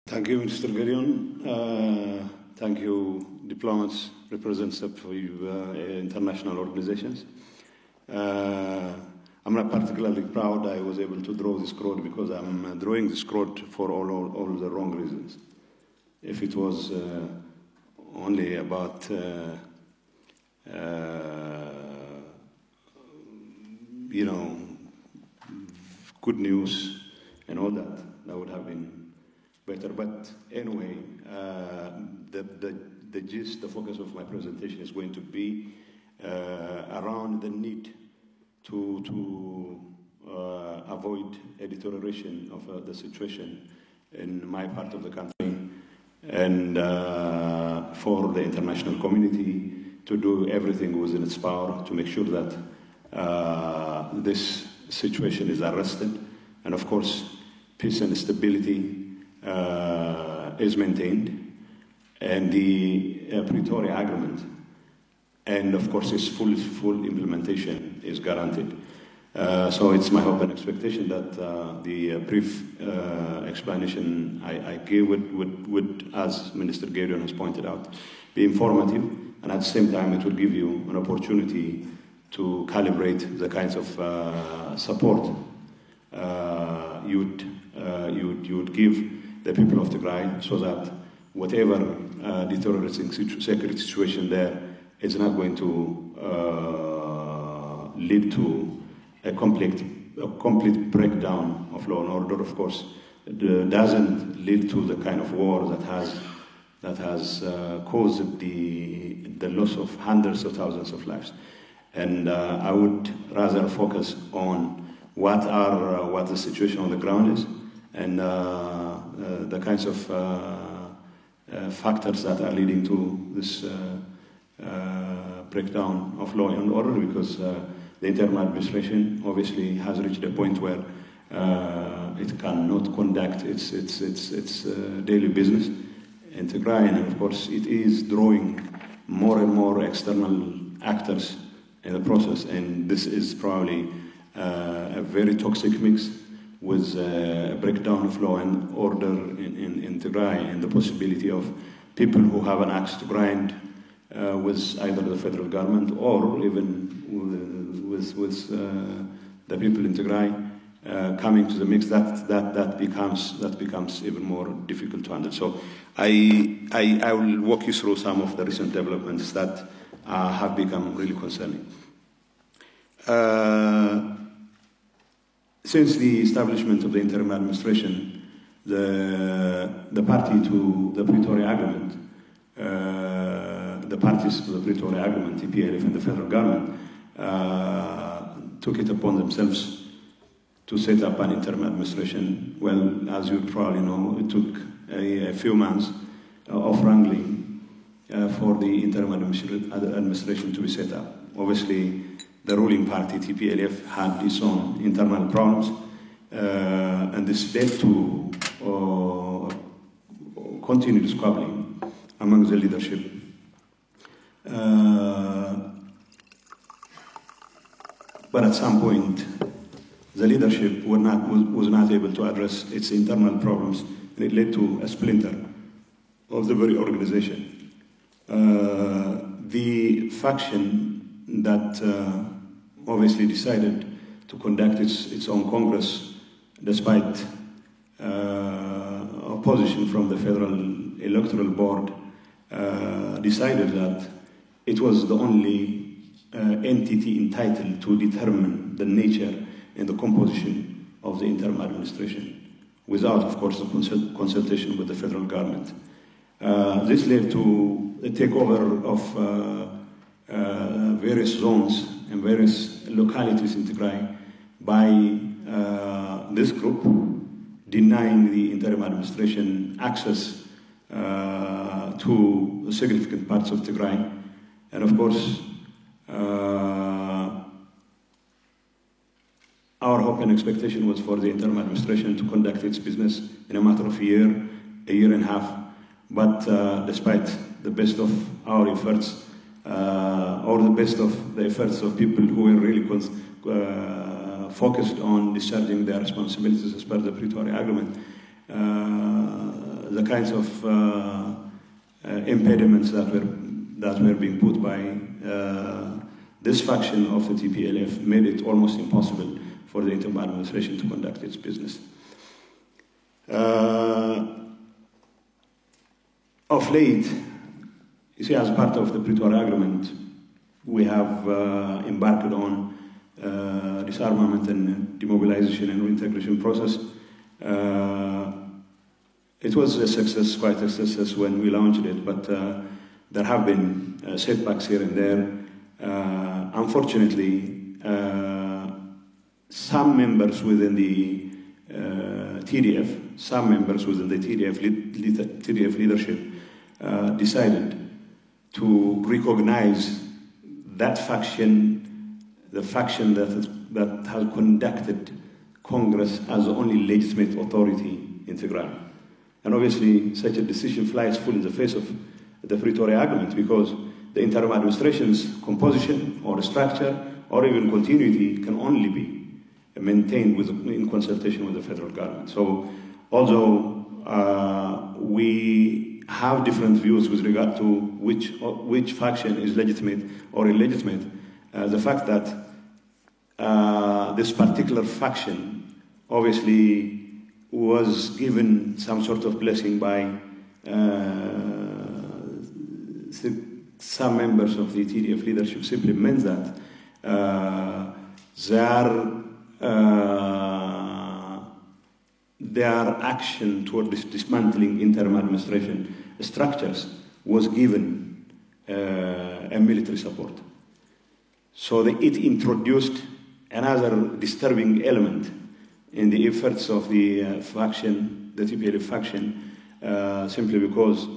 Thank you, Mr. Gideon. Thank you, diplomats, representatives of international organizations. I'm not particularly proud I was able to draw this quote because I'm drawing this quote for all the wrong reasons. If it was only about good news and all that, that would have been better. But anyway, the gist, the focus of my presentation is going to be around the need to avoid a deterioration of the situation in my part of the country, and for the international community to do everything within its power to make sure that this situation is arrested, and of course peace and stability is maintained, and the Pretoria Agreement, and of course its full implementation is guaranteed. So it's my hope and expectation that the brief explanation I gave would, as Minister Gideon has pointed out, be informative, and at the same time it will give you an opportunity to calibrate the kinds of support you would give the people of Tigray, so that whatever deteriorating security situation there is not going to lead to a complete breakdown of law and order. Of course, it doesn't lead to the kind of war that has caused the loss of hundreds of thousands of lives. And I would rather focus on what the situation on the ground is, and the kinds of factors that are leading to this breakdown of law and order, because the interim administration obviously has reached a point where it cannot conduct its daily business in Tigray, and of course it is drawing more and more external actors in the process, and this is probably a very toxic mix with a breakdown of law and order in Tigray, and the possibility of people who have an axe to grind with either the federal government or even with the people in Tigray coming to the mix. That becomes even more difficult to handle. So I will walk you through some of the recent developments that have become really concerning. Since the establishment of the interim administration, the party to the Pretoria Agreement, the parties to the Pretoria Agreement, TPLF and the federal government, took it upon themselves to set up an interim administration. Well, as you probably know, it took a few months of wrangling for the interim administration to be set up. Obviously, the ruling party, TPLF, had its own internal problems, and this led to continued squabbling among the leadership. But at some point, the leadership was not able to address its internal problems, and it led to a splinter of the very organization. The faction that obviously decided to conduct its own Congress, despite opposition from the Federal Electoral Board, decided that it was the only entity entitled to determine the nature and the composition of the interim administration, without, of course, the consultation with the federal government. This led to the takeover of various zones and various localities in Tigray by this group, denying the interim administration access to significant parts of Tigray. And of course, our hope and expectation was for the interim administration to conduct its business in a matter of a year and a half. But despite the best of our efforts, or the best of the efforts of people who were really focused on discharging their responsibilities as per the Pretoria Agreement, the kinds of impediments that were being put by this faction of the TPLF made it almost impossible for the interim administration to conduct its business. Of late, you see, as part of the Pretoria Agreement, we have embarked on disarmament and demobilization and reintegration process. It was a success, quite a success when we launched it, but there have been setbacks here and there. Unfortunately, some members within the TDF, some members within the TDF leadership decided to recognize that faction, the faction that has conducted Congress as the only legitimate authority in Tigray. And obviously, such a decision flies full in the face of the Pretoria Agreement, because the interim administration's composition or structure or even continuity can only be maintained in consultation with the federal government. So, although we have different views with regard to which faction is legitimate or illegitimate, the fact that this particular faction obviously was given some sort of blessing by some members of the TDF leadership simply means that their action toward dismantling interim administration structures was given a military support. So it introduced another disturbing element in the efforts of the faction, the TPLF faction, simply because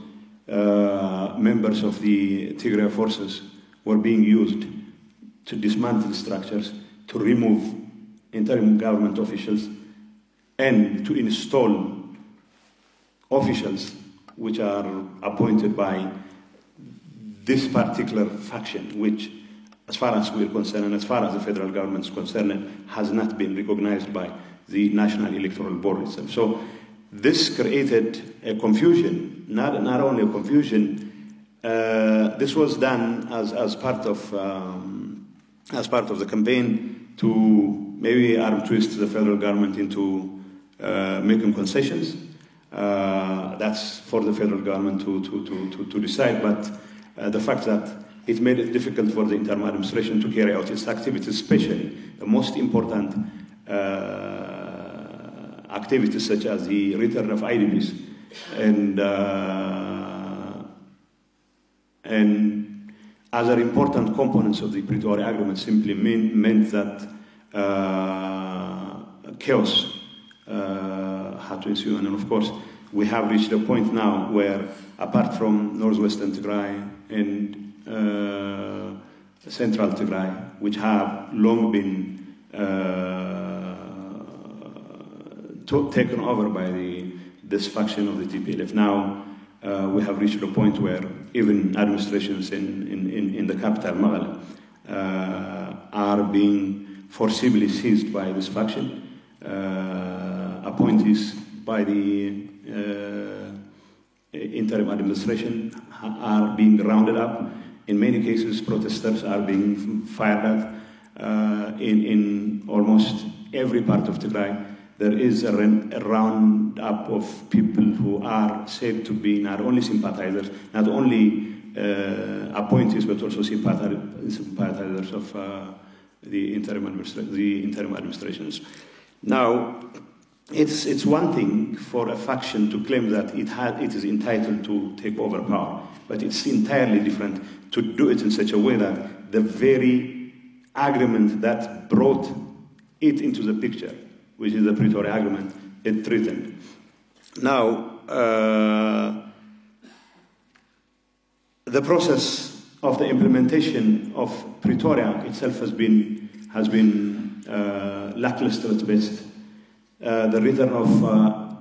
members of the Tigray forces were being used to dismantle structures, to remove interim government officials, and to install officials which are appointed by this particular faction, which, as far as we're concerned and as far as the federal government is concerned, has not been recognized by the National Electoral Board itself. So this created a confusion, not only a confusion, this was done as part of the campaign to maybe arm twist the federal government into making concessions. That's for the federal government to decide, but the fact that it made it difficult for the interim administration to carry out its activities, especially the most important activities such as the return of IDPs and other important components of the Pretoria Agreement simply meant that chaos had to ensue. And of course, we have reached a point now where, apart from northwestern Tigray and central Tigray, which have long been taken over by this faction of the TPLF, now we have reached a point where even administrations in the capital, Magala, are being forcibly seized by this faction. Appointees by the interim administration are being rounded up. In many cases, protesters are being fired at. In almost every part of Tigray, there is a roundup of people who are said to be not only sympathizers, not only appointees, but also sympathizers of the interim administrations. Now, it's one thing for a faction to claim that it is entitled to take over power, but it's entirely different to do it in such a way that the very agreement that brought it into the picture, which is the Pretoria Agreement, it threatened. Now, the process of the implementation of Pretoria itself has been lackluster at best. The return of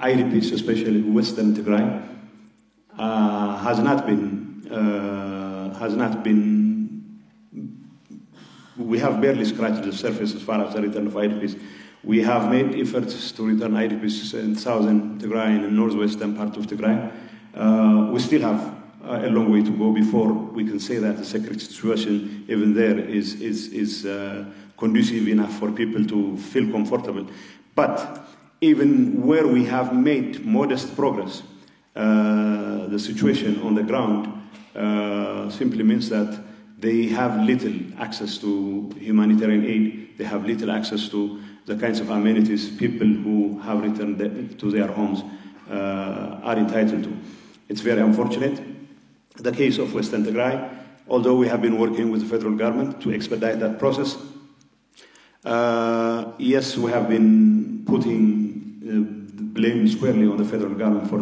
IDPs, especially Western Tigray, has not been. We have barely scratched the surface as far as the return of IDPs. We have made efforts to return IDPs in southern Tigray and the northwestern part of Tigray. We still have a long way to go before we can say that the security situation even there is conducive enough for people to feel comfortable. But even where we have made modest progress, the situation on the ground simply means that they have little access to humanitarian aid. They have little access to the kinds of amenities people who have returned to their homes are entitled to. It's very unfortunate. The case of Western Tigray, although we have been working with the federal government to expedite that process, yes, we have been putting the blame squarely on the federal government for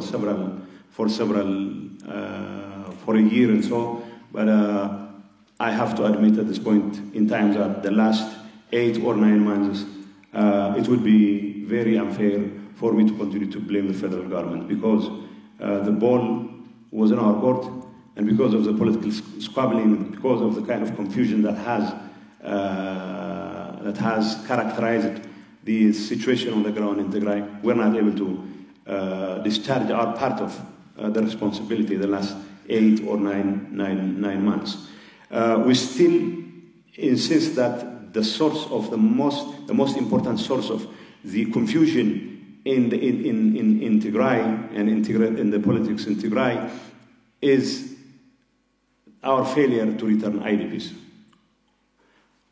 a year and so, but I have to admit at this point in time that the last 8 or 9 months, it would be very unfair for me to continue to blame the federal government, because the ball was in our court, and because of the political squabbling, because of the kind of confusion that has characterized the situation on the ground in Tigray, we're not able to discharge our part of the responsibility the last 8 or 9 months. We still insist that the source of the most important source of the confusion in Tigray and in the politics in Tigray is our failure to return IDPs.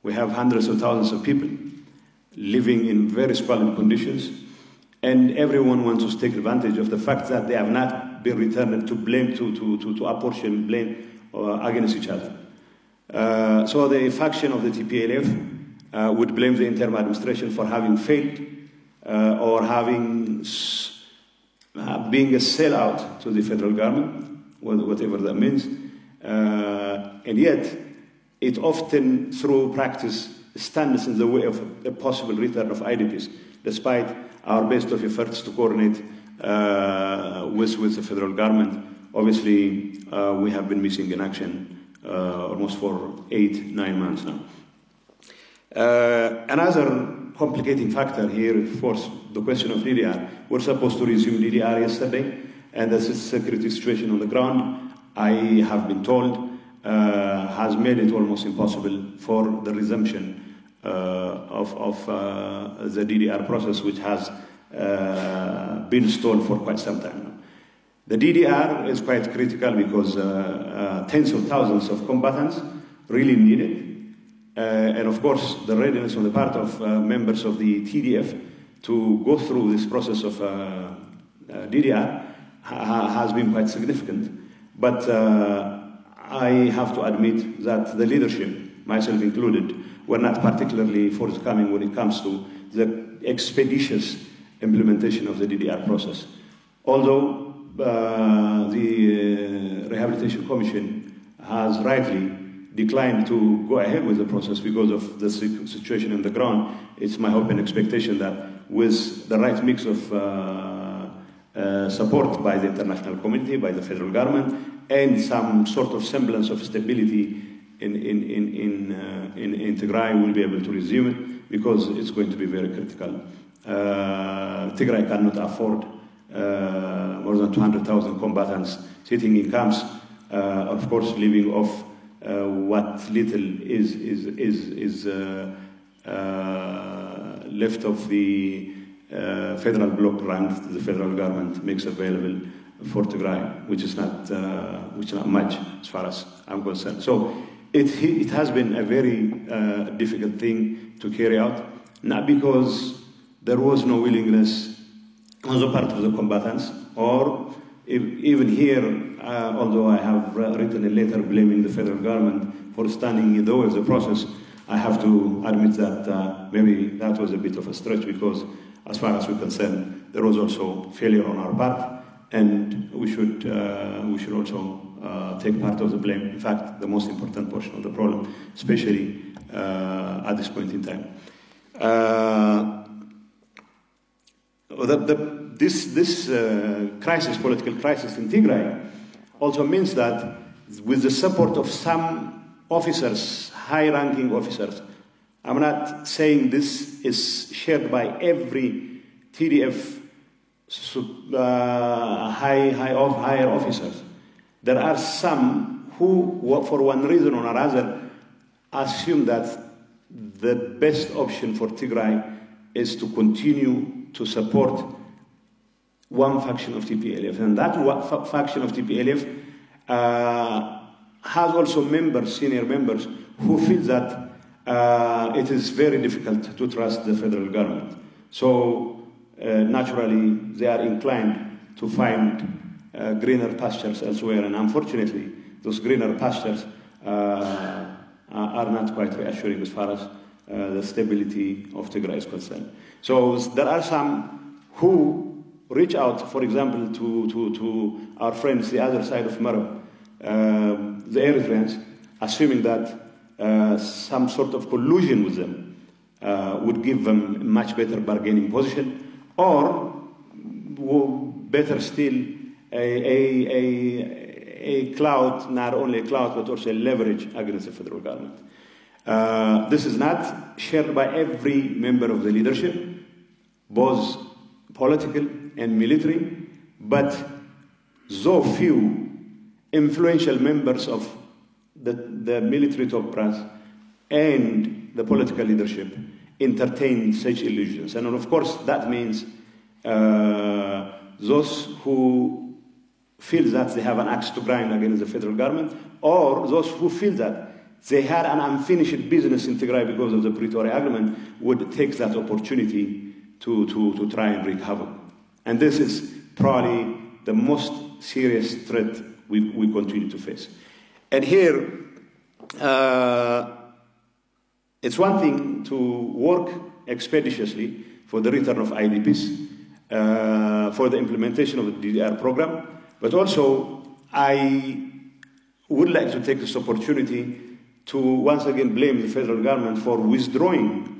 We have hundreds of thousands of people living in very squalid conditions, and everyone wants to take advantage of the fact that they have not been returned to apportion blame against each other. So the faction of the TPLF would blame the interim administration for having failed or having being a sellout to the federal government, whatever that means. And yet, it often, through practice, stands in the way of a possible return of IDPs, despite our best of efforts to coordinate with the federal government. Obviously, we have been missing in action almost for 8-9 months now. Another complicating factor here, of course, the question of DDR. We're supposed to resume DDR yesterday, and the security situation on the ground, I have been told, has made it almost impossible for the resumption of the DDR process, which has been stalled for quite some time now. The DDR is quite critical because tens of thousands of combatants really need it. And of course, the readiness on the part of members of the TDF to go through this process of DDR has been quite significant. But I have to admit that the leadership, myself included, were not particularly forthcoming when it comes to the expeditious implementation of the DDR process. Although the Rehabilitation Commission has rightly declined to go ahead with the process because of the situation on the ground, it's my hope and expectation that with the right mix of support by the international community, by the federal government, and some sort of semblance of stability in Tigray, we'll be able to resume it, because it's going to be very critical. Tigray cannot afford more than 200,000 combatants sitting in camps, of course, living off what little is left of the federal block grant the federal government makes available for Tigray, which is not much as far as I'm concerned. So it has been a very difficult thing to carry out, not because there was no willingness on the part of the combatants, or even here, although I have written a letter blaming the federal government for standing in the way of the process, I have to admit that maybe that was a bit of a stretch, because as far as we're concerned, there was also failure on our part, and we should also take part of the blame. In fact, the most important portion of the problem, especially at this point in time. This crisis, political crisis in Tigray, also means that with the support of some officers, high-ranking officers, I'm not saying this is shared by every TDF higher officers. There are some who, for one reason or another, assume that the best option for Tigray is to continue to support one faction of TPLF. And that faction of TPLF has also members, senior members, who feel that it is very difficult to trust the federal government. So naturally, they are inclined to find greener pastures elsewhere. And unfortunately, those greener pastures are not quite reassuring as far as the stability of Tigray is concerned. So there are some who reach out, for example, to our friends, the other side of Marab, the Eritreans, assuming that some sort of collusion with them would give them a much better bargaining position, or better still, a cloud, not only a cloud, but also a leverage against the federal government. This is not shared by every member of the leadership, both political and military, but so few influential members of the military top brass and the political leadership entertain such illusions. And of course, that means those who feel that they have an axe to grind against the federal government, or those who feel that they had an unfinished business in Tigray because of the Pretoria Agreement would take that opportunity to try and wreak havoc. And this is probably the most serious threat we continue to face. And here, it's one thing to work expeditiously for the return of IDPs, for the implementation of the DDR program, but also I would like to take this opportunity to once again blame the federal government for withdrawing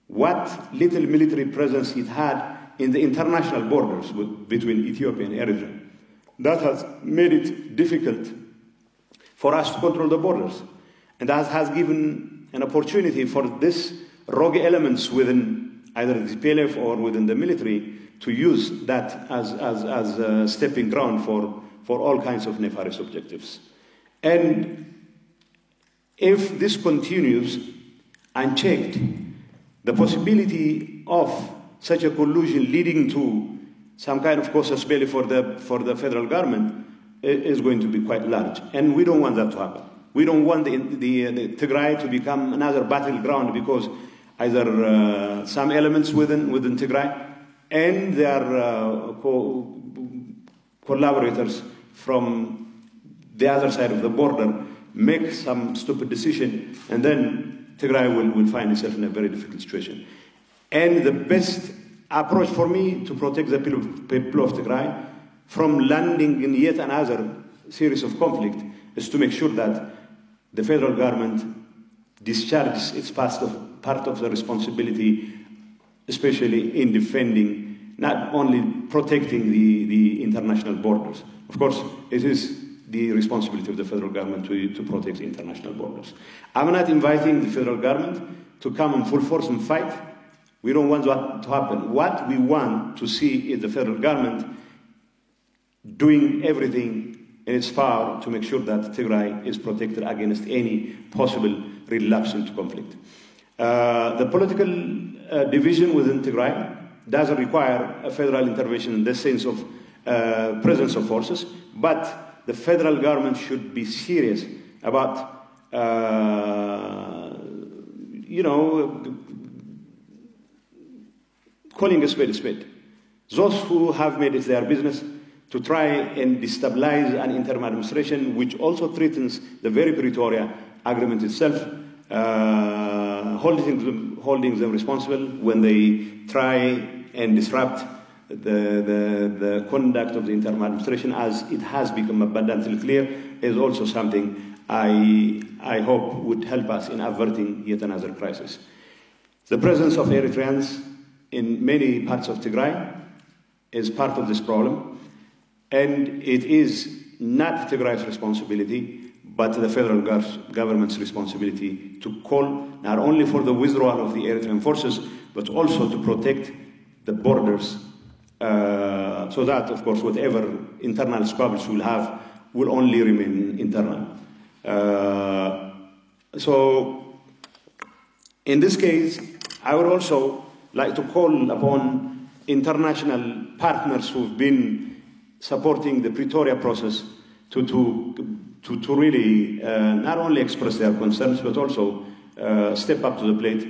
what little military presence it had in the international borders between Ethiopia and Eritrea. That has made it difficult for us to control the borders. And that has given an opportunity for these rogue elements within either the PLF or within the military to use that as a stepping ground for all kinds of nefarious objectives. And if this continues unchecked, the possibility of such a collusion leading to some kind of casus belli for the federal government is going to be quite large. And we don't want that to happen. We don't want the Tigray to become another battleground because either some elements within Tigray and their collaborators from the other side of the border make some stupid decision, and then Tigray will find itself in a very difficult situation. And the best approach for me to protect the people of Tigray from landing in yet another series of conflict is to make sure that the federal government discharges its part of the responsibility, especially in defending, not only protecting the international borders. Of course, it is the responsibility of the federal government to protect the international borders. I'm not inviting the federal government to come in full force and fight. We don't want that to happen. What we want to see is the federal government doing everything in its power to make sure that Tigray is protected against any possible relapse into conflict. The political division within Tigray doesn't require a federal intervention in the sense of presence of forces, but the federal government should be serious about, calling a spade a spade. Those who have made it their business to try and destabilize an interim administration, which also threatens the very Pretoria Agreement itself, holding them responsible when they try and disrupt the conduct of the interim administration, as it has become abundantly clear, is also something I hope would help us in averting yet another crisis. The presence of Eritreans in many parts of Tigray is part of this problem, and it is not Tigray's responsibility, but the federal government's responsibility to call not only for the withdrawal of the Eritrean forces, but also to protect the borders, so that, of course, whatever internal squabbles we'll have will only remain internal. So, in this case, I would also like to call upon international partners who've been supporting the Pretoria process to really not only express their concerns, but also step up to the plate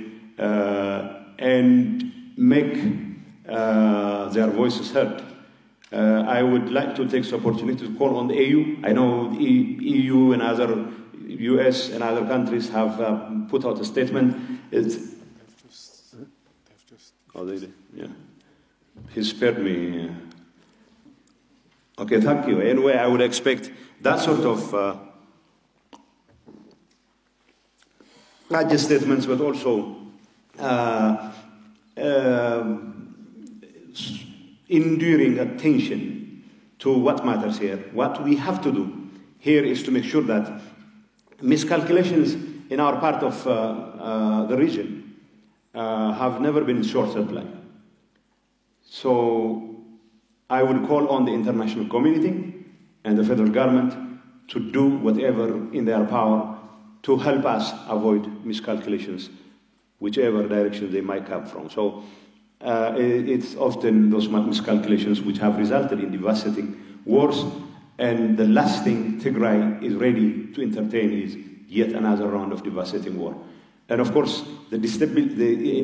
and make their voices heard. I would like to take this opportunity to call on the EU. I know the EU and other US and other countries have put out a statement. Oh, they did, yeah. He spared me. Okay, thank you. Anyway, I would expect that sort of not just statements, but also enduring attention to what matters here. What we have to do here is to make sure that miscalculations in our part of the region have never been in short supply. So I would call on the international community and the federal government to do whatever in their power to help us avoid miscalculations, whichever direction they might come from. So it's often those miscalculations which have resulted in devastating wars, and the last thing Tigray is ready to entertain is yet another round of devastating war. And of course, any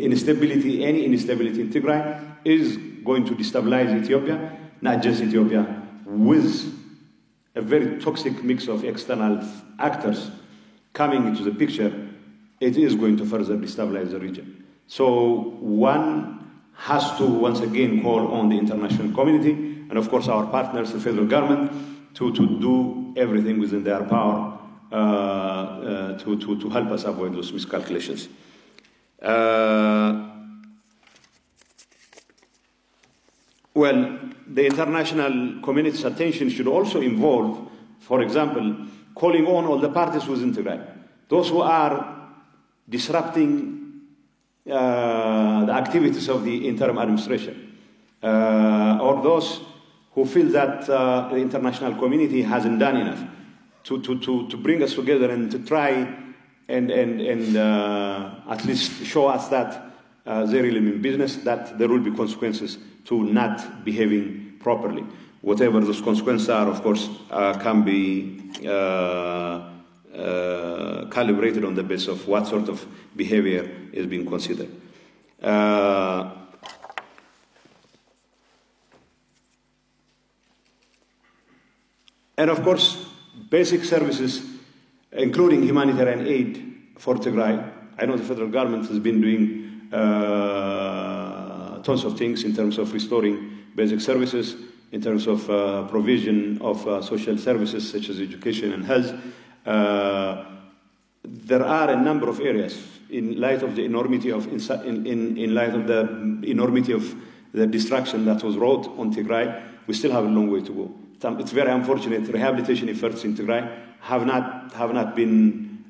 instability in Tigray is going to destabilize Ethiopia, not just Ethiopia, with a very toxic mix of external actors coming into the picture. It is going to further destabilize the region. So one has to once again call on the international community and of course our partners, the federal government, to do everything within their power to help us avoid those miscalculations. Well, the international community's attention should also involve, for example, calling on all the parties within Tigray, those who are disrupting the activities of the interim administration, or those who feel that the international community hasn't done enough to bring us together and to try and at least show us that they really mean business, that there will be consequences to not behaving properly. Whatever those consequences are, of course, can be calibrated on the basis of what sort of behavior is being considered. And of course, basic services, including humanitarian aid for Tigray. I know the federal government has been doing tons of things in terms of restoring basic services, in terms of provision of social services such as education and health. There are a number of areas in light of the enormity of the destruction that was wrought on Tigray. We still have a long way to go. It's very unfortunate. Rehabilitation efforts in Tigray have not been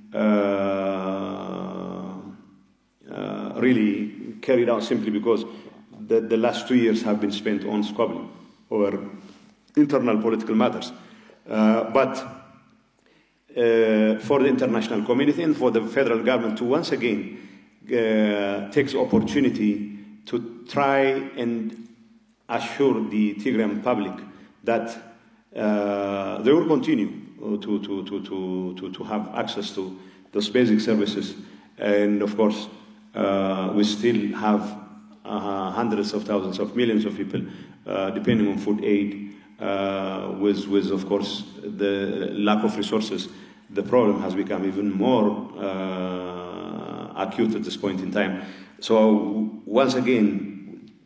really carried out simply because the last 2 years have been spent on squabbling over internal political matters. But for the international community and for the federal government to once again take the opportunity to try and assure the Tigrayan public that they will continue to have access to those basic services. And of course, we still have hundreds of thousands of millions of people depending on food aid, with of course the lack of resources. The problem has become even more acute at this point in time. So once again,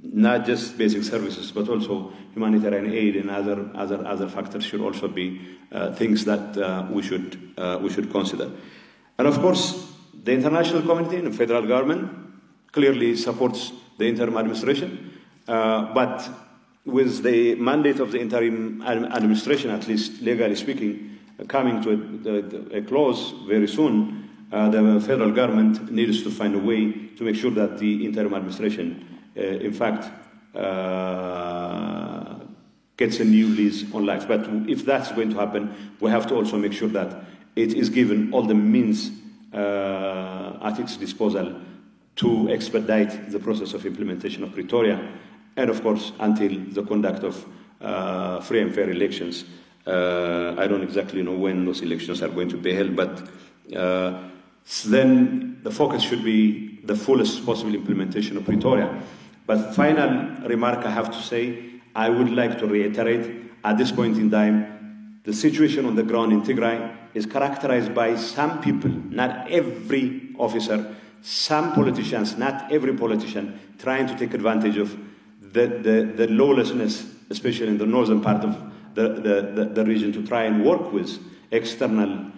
not just basic services, but also humanitarian aid and other factors should also be things that we should consider. And of course, the international community and the federal government clearly supports the interim administration, but with the mandate of the interim administration, at least legally speaking, coming to a close very soon, the federal government needs to find a way to make sure that the interim administration, in fact, gets a new lease on life. But if that's going to happen, we have to also make sure that it is given all the means at its disposal to expedite the process of implementation of Pretoria, and of course, until the conduct of free and fair elections. I don't exactly know when those elections are going to be held, but then the focus should be the fullest possible implementation of Pretoria. But final remark I have to say, I would like to reiterate, at this point in time, the situation on the ground in Tigray is characterized by some people, not every officer, some politicians, not every politician, trying to take advantage of the lawlessness, especially in the northern part of the region, to try and work with external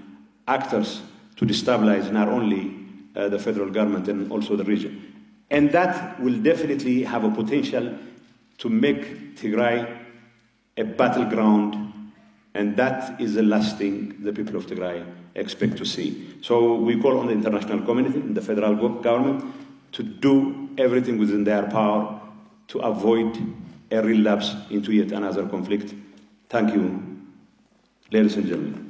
actors to destabilize not only the federal government and also the region. And that will definitely have a potential to make Tigray a battleground, and that is the last thing the people of Tigray expect to see. So we call on the international community and the federal government to do everything within their power to avoid a relapse into yet another conflict. Thank you, ladies and gentlemen.